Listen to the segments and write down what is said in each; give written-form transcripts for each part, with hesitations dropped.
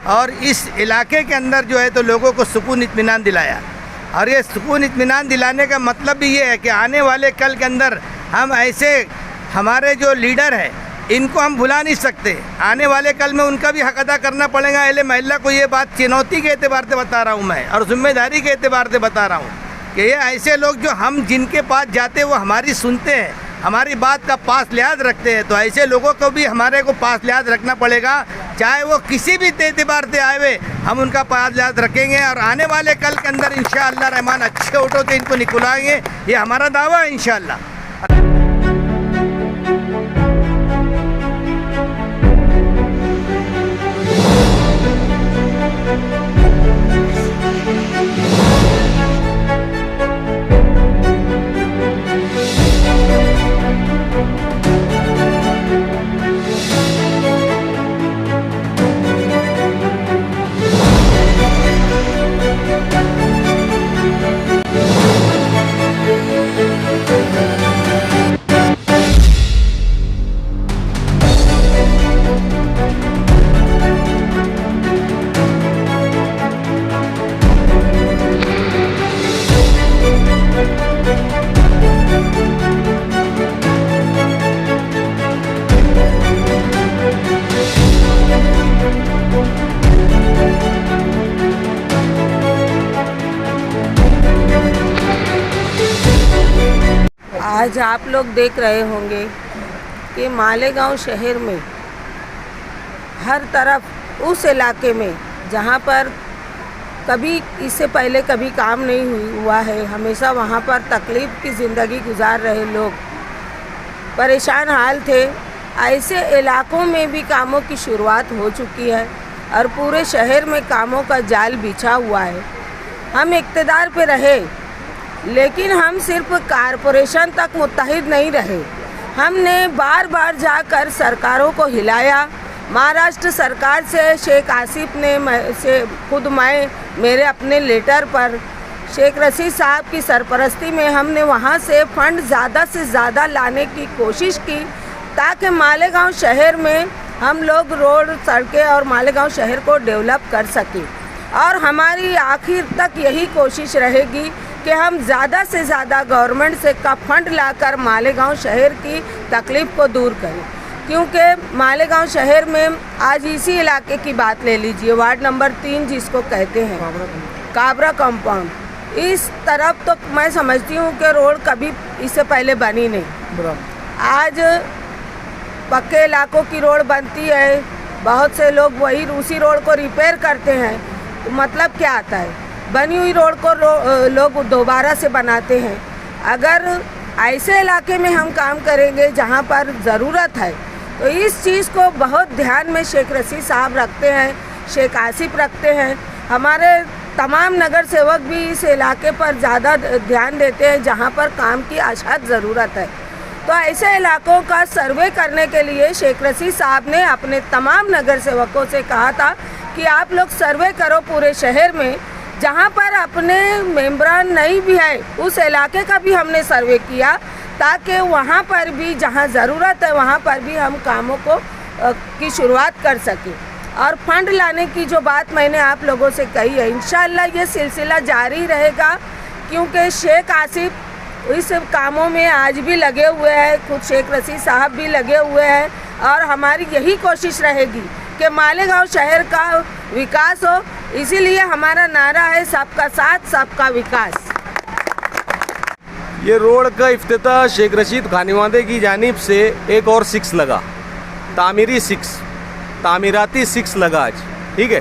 और इस इलाके के अंदर जो है तो लोगों को सुकून इत्मीनान दिलाया। और ये सुकून इत्मीनान दिलाने का मतलब भी ये है कि आने वाले कल के अंदर हम ऐसे हमारे जो लीडर हैं इनको हम भुला नहीं सकते। आने वाले कल में उनका भी हक अदा करना पड़ेगा। अहले महल्ला को ये बात चुनौती के एतबार से बता रहा हूँ मैं, और जिम्मेदारी के एतबार से बता रहा हूँ कि ये ऐसे लोग जो हम जिनके पास जाते हैं वो हमारी सुनते हैं, हमारी बात का पास लिहाज रखते हैं। तो ऐसे लोगों को भी हमारे को पास लिहाज रखना पड़ेगा, चाहे वो किसी भी एतबार से आए हुए, हम उनका पास लिहाज रखेंगे। और आने वाले कल के अंदर इंशाअल्लाह रहमान अच्छे वोटों से इनको निकलाएंगे, ये हमारा दावा है इंशाअल्लाह। आज आप लोग देख रहे होंगे कि मालेगांव शहर में हर तरफ उस इलाके में जहां पर कभी इससे पहले कभी काम नहीं हुआ है, हमेशा वहां पर तकलीफ़ की ज़िंदगी गुजार रहे लोग परेशान हाल थे, ऐसे इलाकों में भी कामों की शुरुआत हो चुकी है और पूरे शहर में कामों का जाल बिछा हुआ है। हम इक़्तिदार पे रहे लेकिन हम सिर्फ कारपोरेशन तक मुत्तहिद नहीं रहे, हमने बार बार जाकर सरकारों को हिलाया। महाराष्ट्र सरकार से शेख आसिफ ने खुद मेरे अपने लेटर पर शेख रशीद साहब की सरपरस्ती में हमने वहां से फंड ज़्यादा से ज़्यादा लाने की कोशिश की ताकि मालेगांव शहर में हम लोग रोड, सड़कें और मालेगांव शहर को डेवलप कर सकें। और हमारी आखिर तक यही कोशिश रहेगी कि हम ज़्यादा से ज़्यादा गवर्नमेंट से का फंड लाकर मालेगांव शहर की तकलीफ़ को दूर करें। क्योंकि मालेगांव शहर में आज इसी इलाके की बात ले लीजिए, वार्ड नंबर 3 जिसको कहते हैं काबरा कंपाउंड, इस तरफ तो मैं समझती हूँ कि रोड कभी इससे पहले बनी नहीं। आज पक्के इलाकों की रोड बनती है, बहुत से लोग वही उसी रोड को रिपेयर करते हैं। तो मतलब क्या आता है, बनी हुई रोड को लोग दोबारा से बनाते हैं। अगर ऐसे इलाके में हम काम करेंगे जहां पर ज़रूरत है तो इस चीज़ को बहुत ध्यान में शेख रशीद साहब रखते हैं, शेख आसिफ रखते हैं, हमारे तमाम नगर सेवक भी इस इलाके पर ज़्यादा ध्यान देते हैं जहां पर काम की अशद ज़रूरत है। तो ऐसे इलाकों का सर्वे करने के लिए शेख रशीद साहब ने अपने तमाम नगर सेवकों से कहा था कि आप लोग सर्वे करो पूरे शहर में, जहां पर अपने मेंबरान नहीं भी है उस इलाके का भी हमने सर्वे किया ताकि वहां पर भी जहां ज़रूरत है वहां पर भी हम कामों को की शुरुआत कर सकें। और फंड लाने की जो बात मैंने आप लोगों से कही है, इंशाअल्लाह ये सिलसिला जारी रहेगा क्योंकि शेख आसिफ इस कामों में आज भी लगे हुए हैं, खुद शेख रशीद साहब भी लगे हुए हैं। और हमारी यही कोशिश रहेगी कि मालेगांव शहर का विकास हो, इसीलिए हमारा नारा है सबका साथ सबका विकास। ये रोड का इफ्तिताह शेख रशीद खानीवादे की जानिब से एक और 6 लगा, तामीराती 6 लगा आज, ठीक है।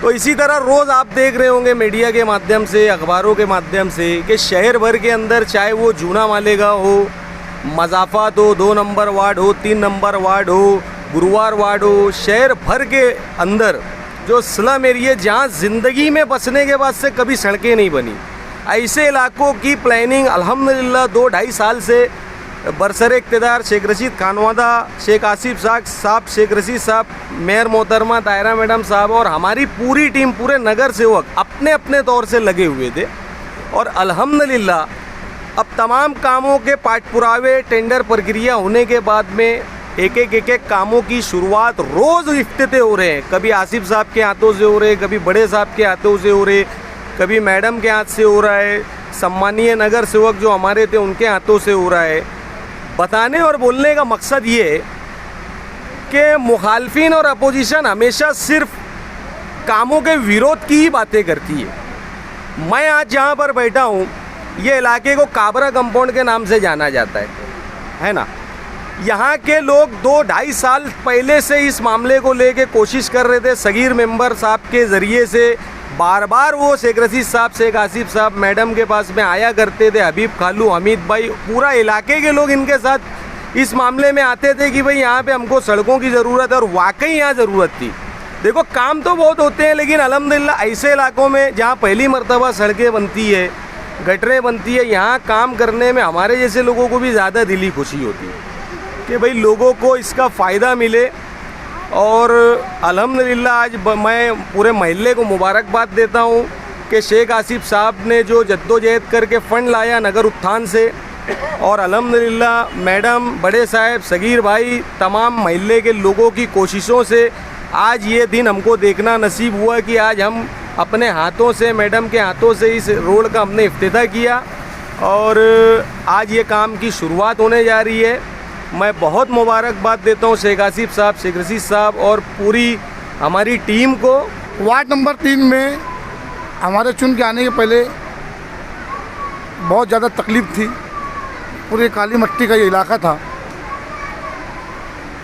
तो इसी तरह रोज़ आप देख रहे होंगे मीडिया के माध्यम से, अखबारों के माध्यम से कि शहर भर के अंदर चाहे वो जूना मालेगांव हो, मज़ाफ़ात हो, 2 नंबर वार्ड हो, 3 नंबर वार्ड हो, गुरुवार वार्ड हो, शहर भर के अंदर जो स्लम एरिया जहाँ ज़िंदगी में बसने के बाद से कभी सड़कें नहीं बनी, ऐसे इलाकों की प्लानिंग अल्हम्दुलिल्लाह 2-2.5 साल से बरसर इक़्तिदार शेख रशीद खानवादा, शेख आसिफ साहब, शेख रशीद साहब, मेयर मोहतरमा ताहिरा मैडम साहब और हमारी पूरी टीम, पूरे नगर सेवक अपने अपने तौर से लगे हुए थे। और अल्हम्दुलिल्लाह अब तमाम कामों के पाठ पुरावे, टेंडर प्रक्रिया होने के बाद में एक एक कामों की शुरुआत रोज़ इफ्तिताह हो रहे हैं। कभी आसिफ साहब के हाथों से हो रहे, कभी बड़े साहब के हाथों से हो रहे, कभी मैडम के हाथ से हो रहा है, सम्मानीय नगर सेवक जो हमारे थे उनके हाथों से हो रहा है। बताने और बोलने का मकसद ये है कि मुखालफिन और अपोजिशन हमेशा सिर्फ कामों के विरोध की ही बातें करती है। मैं आज जहाँ पर बैठा हूँ, ये इलाके को काबरा कंपाउंड के नाम से जाना जाता है ना। यहाँ के लोग 2-2.5 साल पहले से इस मामले को लेके कोशिश कर रहे थे। सगीर मेंबर साहब के ज़रिए से बार बार वो शेख रशीद साहब, शेख आसिफ साहब, मैडम के पास में आया करते थे। हबीब खालू, हमीद भाई, पूरा इलाके के लोग इनके साथ इस मामले में आते थे कि भाई यहाँ पे हमको सड़कों की ज़रूरत है, और वाकई यहाँ ज़रूरत थी। देखो, काम तो बहुत होते हैं, लेकिन अल्हम्दुलिल्लाह ऐसे इलाकों में जहाँ पहली मर्तबा सड़कें बनती है, गटरें बनती है, यहाँ काम करने में हमारे जैसे लोगों को भी ज़्यादा दिली खुशी होती है कि भाई लोगों को इसका फ़ायदा मिले। और अल्हम्दुलिल्लाह आज मैं पूरे महल्ले को मुबारकबाद देता हूँ कि शेख आसिफ साहब ने जो जद्दोजहद करके फ़ंड लाया नगर उत्थान से, और अल्हम्दुलिल्लाह मैडम, बड़े साहब, सगीर भाई, तमाम महल्ले के लोगों की कोशिशों से आज ये दिन हमको देखना नसीब हुआ कि आज हम अपने हाथों से, मैडम के हाथों से इस रोड का हमने इफ्तिताह किया और आज ये काम की शुरुआत होने जा रही है। मैं बहुत मुबारकबाद देता हूँ शेख आसिफ साहब, शेख रशीद साहब और पूरी हमारी टीम को। वार्ड नंबर 3 में हमारे चुन के आने के पहले बहुत ज़्यादा तकलीफ़ थी। पूरे काली मट्टी का ये इलाका था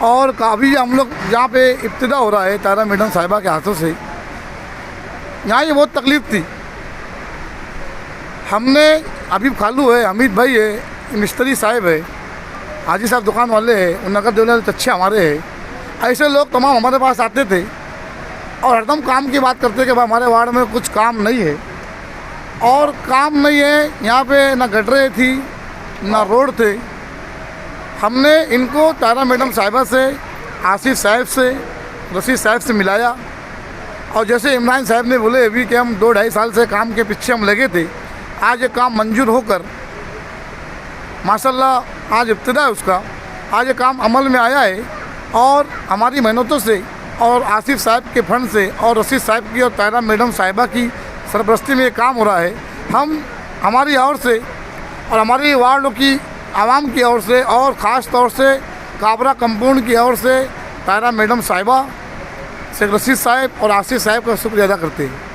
और काफ़ी हम लोग यहाँ पे इब्तिदा हो रहा है तारा मैडम साहिबा के हाथों से, यहाँ ये बहुत तकलीफ़ थी। हमने हबीब खालू है, हमीद भाई है, मिस्त्री साहब है, हाजी साहब दुकान वाले हैं, नगर देवल अच्छे हमारे हैं, ऐसे लोग तमाम हमारे पास आते थे और हरदम काम की बात करते कि भाई हमारे वार्ड में कुछ काम नहीं है। और काम नहीं है, यहाँ पे ना गटरें थी ना रोड थे। हमने इनको तारा मैडम साहिबा से, आसिफ साहब से, रशीद साहब से मिलाया और जैसे इमरान साहब ने बोले अभी कि हम 2-2.5 साल से काम के पीछे हम लगे थे, आज ये काम मंजूर होकर माशाल्लाह आज इब्तिदा है उसका, आज ये काम अमल में आया है। और हमारी मेहनतों से और आसिफ साहब के फंड से और रशीद साहब की और तारा मैडम साहिबा की सरपरस्ती में ये काम हो रहा है। हम हमारी ओर से और हमारी वार्डों की आवाम की ओर से और ख़ास तौर से काबरा कंपाउंड की ओर से तारा मैडम साहिबा, शेख रशीद साहब और आसिफ साहब का शुक्रिया अदा करते हैं।